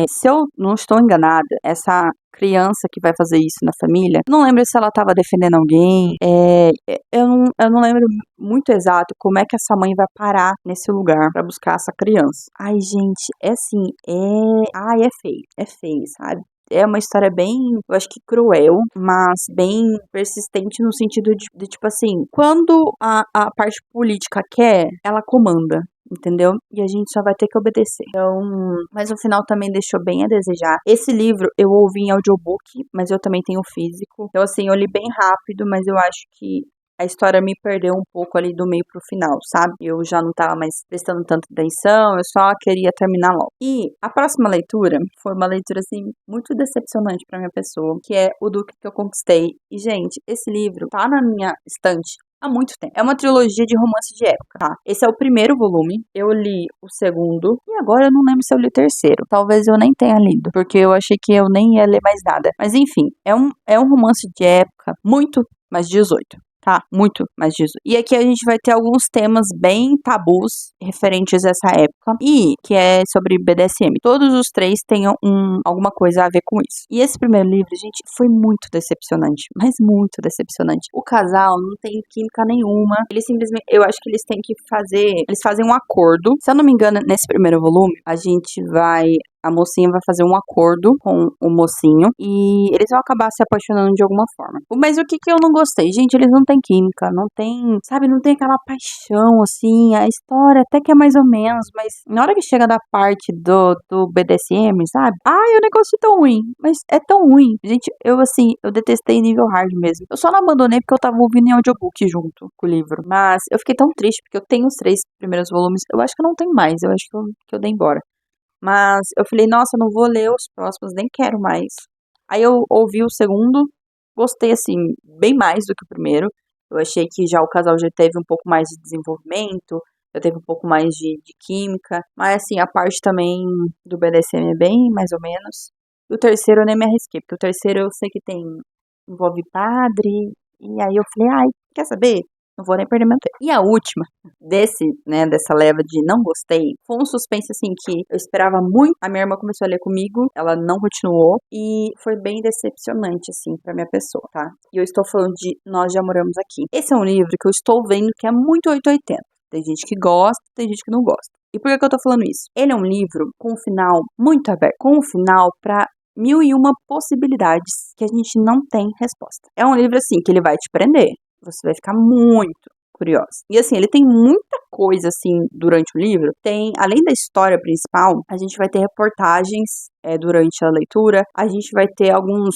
Se eu não estou enganada, essa criança que vai fazer isso na família, não lembro se ela estava defendendo alguém. Eu não lembro muito exato como é que essa mãe vai parar nesse lugar pra buscar essa criança. Ai, gente, é assim, Ai, é feio. É feio, sabe? É uma história bem, eu acho que cruel, mas bem persistente no sentido de tipo assim, quando a parte política quer, ela comanda. Entendeu? E a gente só vai ter que obedecer. Então, mas o final também deixou bem a desejar. Esse livro eu ouvi em audiobook, mas eu também tenho físico. Então, assim, eu li bem rápido, mas eu acho que a história me perdeu um pouco ali do meio pro final, sabe? Eu já não tava mais prestando tanta atenção, eu só queria terminar logo. E a próxima leitura foi uma leitura, assim, muito decepcionante pra minha pessoa, que é O Duque que eu Conquistei. E, gente, esse livro tá na minha estante há muito tempo. É uma trilogia de romance de época, tá? Esse é o primeiro volume, eu li o segundo, e agora eu não lembro se eu li o terceiro. Talvez eu nem tenha lido, porque eu achei que eu nem ia ler mais nada. Mas enfim, é um romance de época muito mais 18. Tá? Muito mais disso. E aqui a gente vai ter alguns temas bem tabus referentes a essa época. E que é sobre BDSM. Todos os 3 tenham alguma coisa a ver com isso. E esse primeiro livro, gente, foi muito decepcionante. Mas muito decepcionante. O casal não tem química nenhuma. Eles simplesmente. Eu acho que eles têm que fazer. Eles fazem um acordo. Se eu não me engano, nesse primeiro volume, a mocinha vai fazer um acordo com o mocinho e eles vão acabar se apaixonando de alguma forma. Mas o que eu não gostei? Gente, eles não têm química, não tem, sabe, não tem aquela paixão, assim, a história até que é mais ou menos, mas na hora que chega da parte do BDSM, sabe? Ai, o negócio é tão ruim, mas é tão ruim. Gente, eu detestei nível hard mesmo. Eu só não abandonei porque eu tava ouvindo em audiobook junto com o livro. Mas eu fiquei tão triste porque eu tenho os 3 primeiros volumes, eu acho que eu não tenho mais, eu acho que eu dei embora. Mas eu falei, nossa, eu não vou ler os próximos, nem quero mais. Aí eu ouvi o segundo, gostei, assim, bem mais do que o primeiro. Eu achei que já o casal já teve um pouco mais de desenvolvimento, já teve um pouco mais de química. Mas, assim, a parte também do BDSM é bem mais ou menos. E o terceiro eu nem me arrisquei, porque o terceiro eu sei que envolve padre. E aí eu falei, ai, quer saber? Não vou nem perder meu tempo. E a última dessa leva de não gostei, foi um suspense, assim, que eu esperava muito. A minha irmã começou a ler comigo, ela não continuou, e foi bem decepcionante, assim, pra minha pessoa, tá? E eu estou falando de Nós Já Moramos Aqui. Esse é um livro que eu estou vendo que é muito 880. Tem gente que gosta, tem gente que não gosta. E por que eu tô falando isso? Ele é um livro com um final muito aberto, com um final pra 1001 possibilidades que a gente não tem resposta. É um livro, assim, que ele vai te prender. Você vai ficar muito curiosa. E assim, ele tem muita coisa assim durante o livro. Tem, além da história principal, a gente vai ter reportagens durante a leitura. A gente vai ter alguns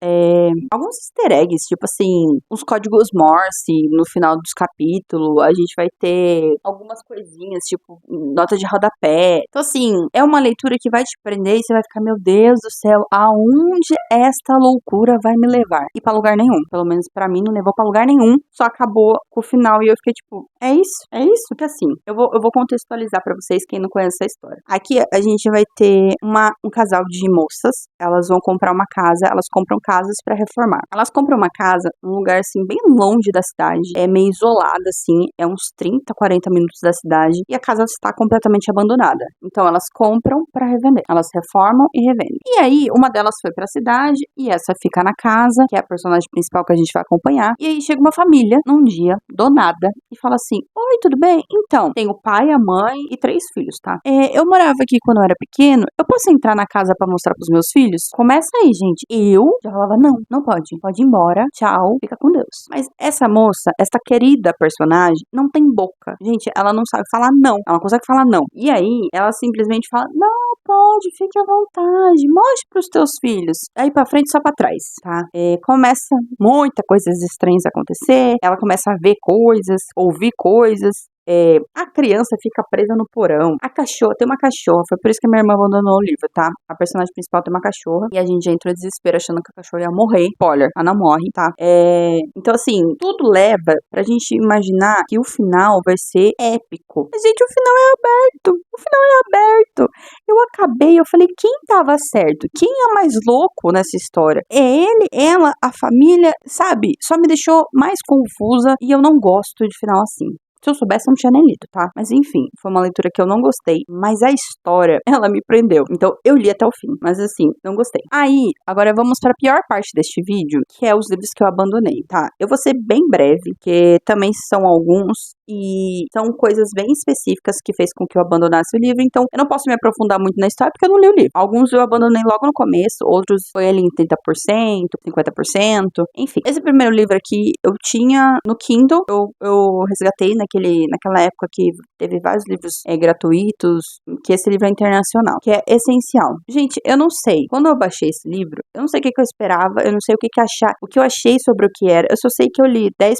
easter eggs, tipo assim, uns códigos Morse no final dos capítulos. A gente vai ter algumas coisinhas, tipo, nota de rodapé. Então, assim, é uma leitura que vai te prender e você vai ficar, meu Deus do céu, aonde esta loucura vai me levar? E pra lugar nenhum. Pelo menos pra mim, não levou pra lugar nenhum. Só acabou com o final e eu fiquei tipo, é isso? É isso? Porque assim, eu vou contextualizar pra vocês quem não conhece essa história. Aqui a gente vai ter um casal de moças. Elas vão comprar uma casa, elas compram casas pra reformar. Elas compram uma casa num lugar assim bem longe da cidade, é meio isolada assim, é uns 30, 40 minutos da cidade e a casa está completamente abandonada. Então elas compram pra revender. Elas reformam e revendem. E aí uma delas foi pra cidade e essa fica na casa, que é a personagem principal que a gente vai acompanhar. E aí chega uma família num dia do nada e fala assim: "Oi, tudo bem? Então, tem o pai, a mãe e 3 filhos, tá? Eu morava aqui quando eu era pequeno. Eu posso entrar na casa pra mostrar pros meus filhos?" Começa aí, gente. Eu já falava: "Não, não pode. Pode ir embora. Tchau. Fica com Deus." Mas essa moça, essa querida personagem, não tem boca. Gente, ela não sabe falar não. Ela não consegue falar não. E aí, ela simplesmente fala: "Não, pode, fique à vontade. Mostre pros teus filhos." Aí pra frente, só pra trás, tá? Começa muita coisas estranhas a acontecer. Ela começa a ver coisas, ouvir coisas. A criança fica presa no porão. A cachorra, tem uma cachorra, foi por isso que a minha irmã abandonou o livro, tá? A personagem principal tem uma cachorra e a gente já entrou em desespero achando que a cachorra ia morrer. Spoiler, ela não morre, tá? Então, assim, tudo leva pra gente imaginar que o final vai ser épico. Mas, gente, o final é aberto. O final é aberto. Eu falei, quem tava certo? Quem é mais louco nessa história? É ele, ela, a família, sabe? Só me deixou mais confusa e eu não gosto de final assim. Se eu soubesse, eu não tinha nem lido, tá? Mas enfim, foi uma leitura que eu não gostei. Mas a história, ela me prendeu. Então, eu li até o fim. Mas assim, não gostei. Aí, agora vamos para a pior parte deste vídeo, que é os livros que eu abandonei, tá? Eu vou ser bem breve, que também são alguns. E são coisas bem específicas que fez com que eu abandonasse o livro. Então, eu não posso me aprofundar muito na história, porque eu não li o livro. Alguns eu abandonei logo no começo. Outros foi ali em 30%, 50%. Enfim, esse primeiro livro aqui, eu tinha no Kindle. Eu resgatei, né? Naquela época que teve vários livros gratuitos, que esse livro é internacional, que é Essencial. Gente, eu não sei. Quando eu baixei esse livro, eu não sei o que eu esperava, eu não sei o que achar, o que eu achei sobre o que era. Eu só sei que eu li 10%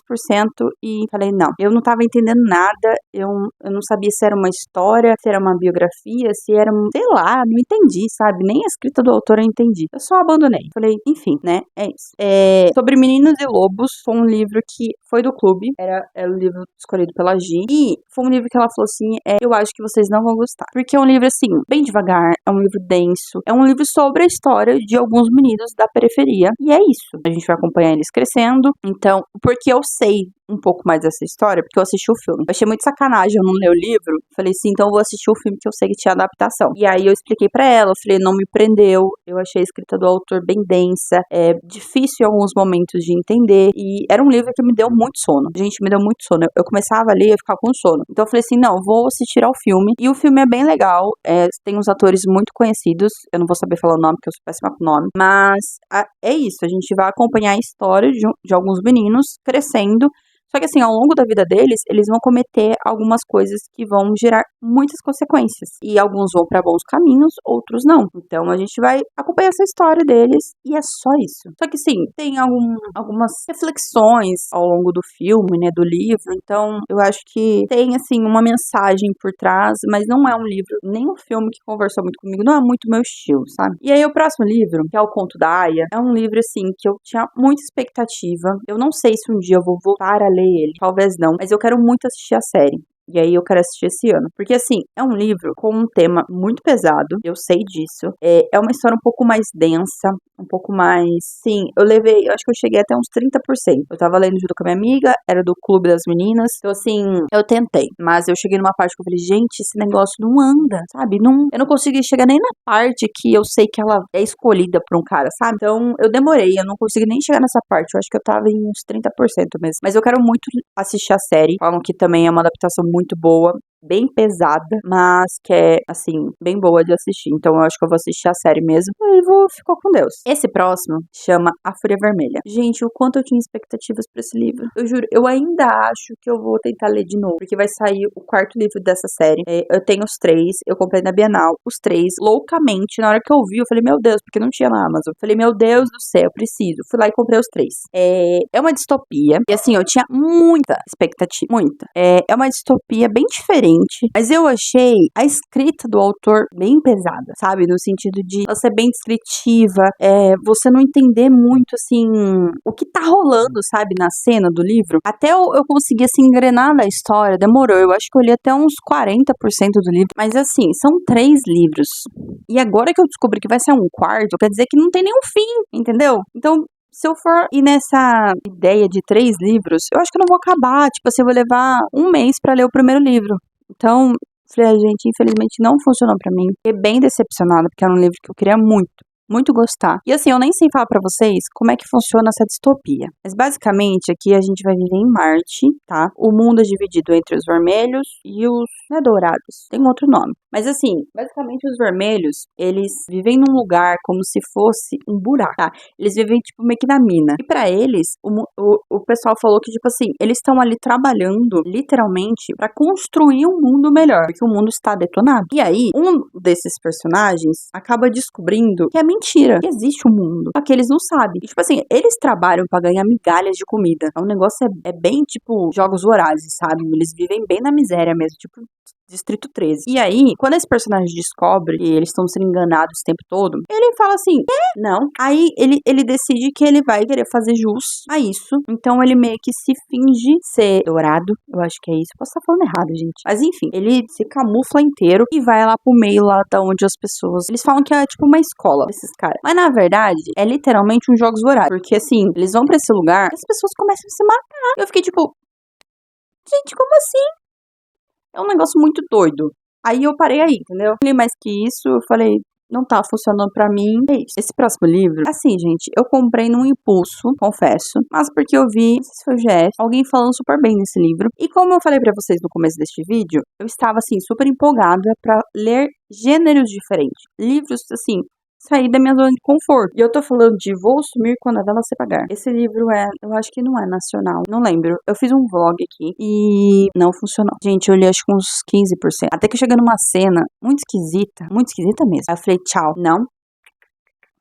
e falei, não, eu não tava entendendo nada, eu não sabia se era uma história, se era uma biografia, se era, sei lá, não entendi, sabe? Nem a escrita do autor eu entendi. Eu só abandonei. Falei, enfim, né? É isso. Sobre Meninos e Lobos, foi um livro que foi do clube, era o livro escolhido pela Gi. E foi um livro que ela falou assim, eu acho que vocês não vão gostar. Porque é um livro assim, bem devagar, é um livro denso, é um livro sobre a história de alguns meninos da periferia. E é isso. A gente vai acompanhar eles crescendo. Então, porque eu sei um pouco mais dessa história, porque eu assisti o filme. Eu achei muito sacanagem eu não ler o livro. Falei assim, então eu vou assistir o filme que eu sei que tinha adaptação. E aí eu expliquei pra ela, eu falei, não me prendeu. Eu achei a escrita do autor bem densa, difícil em alguns momentos de entender. E era um livro que me deu muito sono. Gente, me deu muito sono. Eu começava a ler e ia ficar com sono. Então eu falei assim, não, vou assistir ao filme. E o filme é bem legal. Tem uns atores muito conhecidos. Eu não vou saber falar o nome, porque eu sou péssima com o nome. Mas é isso. A gente vai acompanhar a história de alguns meninos crescendo. Só que assim, ao longo da vida deles, eles vão cometer algumas coisas que vão gerar muitas consequências. E alguns vão para bons caminhos, outros não. Então a gente vai acompanhar essa história deles e é só isso. Só que sim, tem algumas reflexões ao longo do filme, né, do livro. Então eu acho que tem assim uma mensagem por trás, mas não é um livro, nem um filme que conversou muito comigo, não é muito meu estilo, sabe? E aí o próximo livro, que é O Conto da Aia, é um livro assim que eu tinha muita expectativa. Eu não sei se um dia eu vou voltar a ler ele, talvez não, mas eu quero muito assistir a série. E aí eu quero assistir esse ano. Porque, assim, é um livro com um tema muito pesado. Eu sei disso. É uma história um pouco mais densa. Um pouco mais... Sim, eu acho que eu cheguei até uns 30%. Eu tava lendo junto com a minha amiga. Era do Clube das Meninas. Então, assim, eu tentei. Mas eu cheguei numa parte que eu falei, gente, esse negócio não anda, sabe? Eu não consegui chegar nem na parte que eu sei que ela é escolhida por um cara, sabe? Então, eu demorei. Eu não consegui nem chegar nessa parte. Eu acho que eu tava em uns 30% mesmo. Mas eu quero muito assistir a série. Falam que também é uma adaptação muito muito boa, bem pesada, mas que é, assim, bem boa de assistir. Então eu acho que eu vou assistir a série mesmo e vou ficar com Deus. Esse próximo chama A Fúria Vermelha. Gente, o quanto eu tinha expectativas pra esse livro. Eu juro, eu ainda acho que eu vou tentar ler de novo, porque vai sair o quarto livro dessa série. Eu tenho os 3, eu comprei na Bienal, os 3, loucamente. Na hora que eu vi, eu falei, meu Deus, porque não tinha na Amazon. Eu falei, meu Deus do céu, eu preciso. Fui lá e comprei os 3. É uma distopia, e assim, eu tinha muita expectativa, muita. É uma distopia bem diferente, mas eu achei a escrita do autor bem pesada, sabe? No sentido de ela ser bem descritiva, você não entender muito, assim, o que tá rolando, sabe? Na cena do livro. Até eu conseguir, assim, engrenar na história, demorou. Eu acho que eu li até uns 40% do livro. Mas, assim, são 3 livros. E agora que eu descobri que vai ser um quarto, quer dizer que não tem nenhum fim, entendeu? Então, se eu for ir nessa ideia de 3 livros, eu acho que eu não vou acabar. Tipo assim, eu vou levar um mês pra ler o primeiro livro. Então, falei, gente, infelizmente não funcionou pra mim. Fiquei bem decepcionada, porque era um livro que eu queria muito gostar. E assim, eu nem sei falar pra vocês como é que funciona essa distopia. Mas basicamente, aqui a gente vai viver em Marte, tá? O mundo é dividido entre os vermelhos e os, não é dourados, tem outro nome. Mas assim, basicamente os vermelhos, eles vivem num lugar como se fosse um buraco, tá? Eles vivem, tipo, meio que na mina. E pra eles, o pessoal falou que, tipo assim, eles estão ali trabalhando, literalmente, pra construir um mundo melhor. Porque o mundo está detonado. E aí, um desses personagens acaba descobrindo que é mentira, que existe um mundo. Só que eles não sabem. E, tipo assim, eles trabalham pra ganhar migalhas de comida. O negócio é bem, tipo, jogos vorazes, sabe? Eles vivem bem na miséria mesmo, tipo... Distrito 13. E aí, quando esse personagem descobre que eles estão sendo enganados o tempo todo, ele fala assim, não. Aí ele decide que ele vai querer fazer jus a isso. Então ele meio que se finge ser dourado. Eu acho que é isso. Posso estar falando errado, gente. Mas enfim, ele se camufla inteiro e vai lá pro meio lá da onde as pessoas... Eles falam que é tipo uma escola, esses caras. Mas na verdade, é literalmente um jogos vorazes. Porque assim, eles vão pra esse lugar e as pessoas começam a se matar. Eu fiquei tipo, gente, como assim? É um negócio muito doido. Aí eu parei aí, entendeu? Falei mais que isso, eu falei, não tá funcionando pra mim. É isso. Esse próximo livro, assim, gente, eu comprei num impulso, confesso, mas porque eu vi, não sei se foi o GF, alguém falando super bem nesse livro. E como eu falei pra vocês no começo deste vídeo, eu estava, assim, super empolgada pra ler gêneros diferentes. Livros, assim, sair da minha zona de conforto. E eu tô falando de Vou Sumir Quando a Vela Se Apagar. Esse livro eu acho que não é nacional, não lembro. Eu fiz um vlog aqui e não funcionou. Gente, eu li acho que uns 15%. Até que chega numa cena muito esquisita mesmo. Aí eu falei, tchau, não.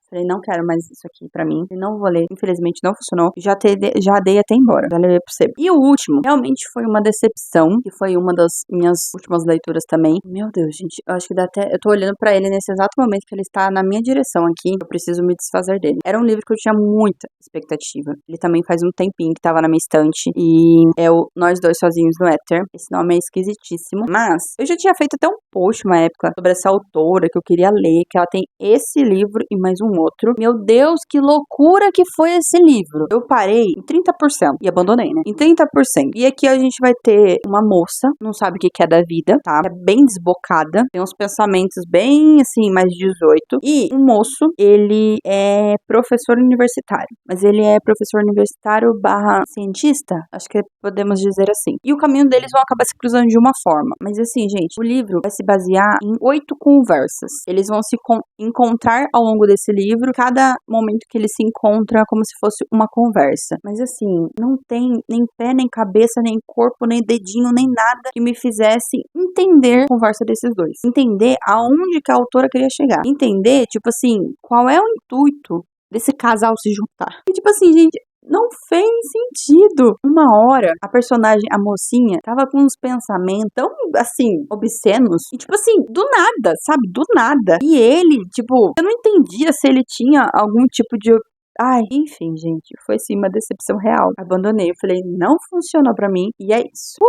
Falei, não quero mais isso aqui pra mim. Não vou ler. Infelizmente não funcionou. Já dei até embora. Já levei pro sebo. E o último, realmente foi uma decepção. Que foi uma das minhas últimas leituras também. Meu Deus, gente. Eu acho que dá até... Eu tô olhando pra ele nesse exato momento que ele está na minha direção aqui. Eu preciso me desfazer dele. Era um livro que eu tinha muita expectativa. Ele também faz um tempinho que tava na minha estante. E é o Nós Dois Sozinhos no Éter. Esse nome é esquisitíssimo. Mas eu já tinha feito até um post uma época sobre essa autora que eu queria ler. Que ela tem esse livro e mais um outro. Meu Deus, que loucura que foi esse livro. Eu parei em 30% e abandonei, né? Em 30%. E aqui a gente vai ter uma moça, não sabe o que é da vida, tá? É bem desbocada, tem uns pensamentos bem, assim, mais 18. E um moço, ele é professor universitário. Mas ele é professor universitário barra cientista? Acho que podemos dizer assim. E o caminho deles vão acabar se cruzando de uma forma. Mas assim, gente, o livro vai se basear em 8 conversas. Eles vão se encontrar ao longo desse livro, cada momento que ele se encontra como se fosse uma conversa. Mas assim, não tem nem pé, nem cabeça, nem corpo, nem dedinho, nem nada que me fizesse entender a conversa desses dois. Entender aonde que a autora queria chegar. Entender, tipo assim, qual é o intuito desse casal se juntar. E tipo assim, gente, não fez sentido. Uma hora, a personagem, a mocinha, tava com uns pensamentos tão, assim, obscenos. E, tipo assim, do nada, sabe? Do nada. E ele, tipo, eu não entendia se ele tinha algum tipo de... Ai, enfim, gente, foi sim uma decepção real. Abandonei, eu falei, não funcionou pra mim. E é isso.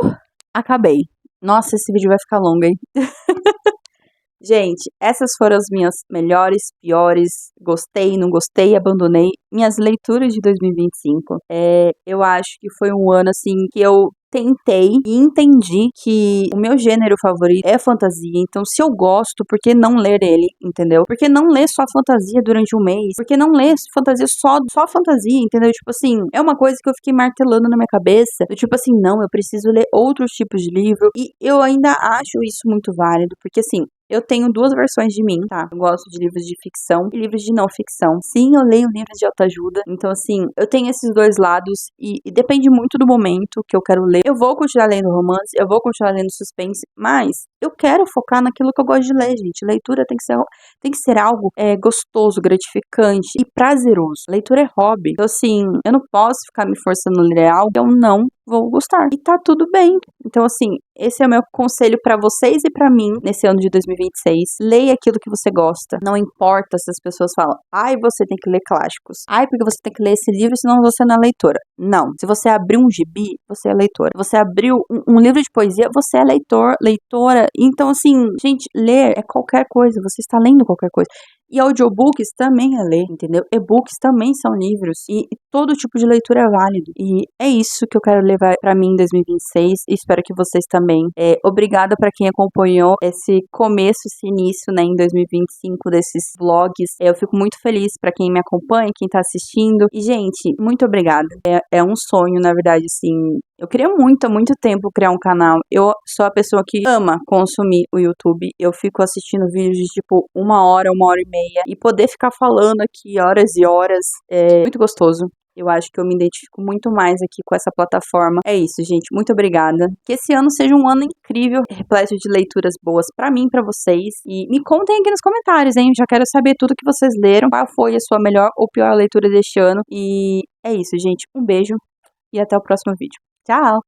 Acabei. Nossa, esse vídeo vai ficar longo, hein? Gente, essas foram as minhas melhores, piores, gostei, não gostei, abandonei, minhas leituras de 2025. Eu acho que foi um ano, assim, que eu tentei e entendi que o meu gênero favorito é fantasia, então se eu gosto, por que não ler ele, entendeu? Por que não ler só fantasia durante um mês? Por que não ler fantasia só fantasia, entendeu? Tipo assim, é uma coisa que eu fiquei martelando na minha cabeça, do tipo assim, não, eu preciso ler outros tipos de livro, e eu ainda acho isso muito válido, porque assim, eu tenho duas versões de mim, tá? Eu gosto de livros de ficção e livros de não ficção. Sim, eu leio livros de autoajuda. Então, assim, eu tenho esses dois lados e depende muito do momento que eu quero ler. Eu vou continuar lendo romance, eu vou continuar lendo suspense, mas eu quero focar naquilo que eu gosto de ler, gente. Leitura tem que ser algo gostoso, gratificante e prazeroso. Leitura é hobby. Então, assim, eu não posso ficar me forçando a ler algo que eu não vou gostar. E tá tudo bem. Então, assim, esse é o meu conselho pra vocês e pra mim nesse ano de 2026. Leia aquilo que você gosta. Não importa se as pessoas falam, ai, você tem que ler clássicos. Ai, porque você tem que ler esse livro, senão você não é leitora. Não. Se você abriu um gibi, você é leitora. Se você abriu um livro de poesia, você é leitora. Então, assim, gente, ler é qualquer coisa. Você está lendo qualquer coisa. E audiobooks também é ler, entendeu? E-books também são livros. E todo tipo de leitura é válido. E é isso que eu quero levar pra mim em 2026. E espero que vocês também. Obrigada pra quem acompanhou esse começo, esse início, né, em 2025 desses vlogs. Eu fico muito feliz pra quem me acompanha, quem tá assistindo. E, gente, muito obrigada. É um sonho, na verdade, assim. Eu queria muito, há muito tempo criar um canal. Eu sou a pessoa que ama consumir o YouTube. Eu fico assistindo vídeos de tipo 1 hora e meia. E poder ficar falando aqui horas e horas é muito gostoso. Eu acho que eu me identifico muito mais aqui com essa plataforma. É isso, gente. Muito obrigada. Que esse ano seja um ano incrível, repleto de leituras boas pra mim, pra vocês. E me contem aqui nos comentários, hein? Já quero saber tudo que vocês leram. Qual foi a sua melhor ou pior leitura deste ano. E é isso, gente. Um beijo e até o próximo vídeo. Tchau!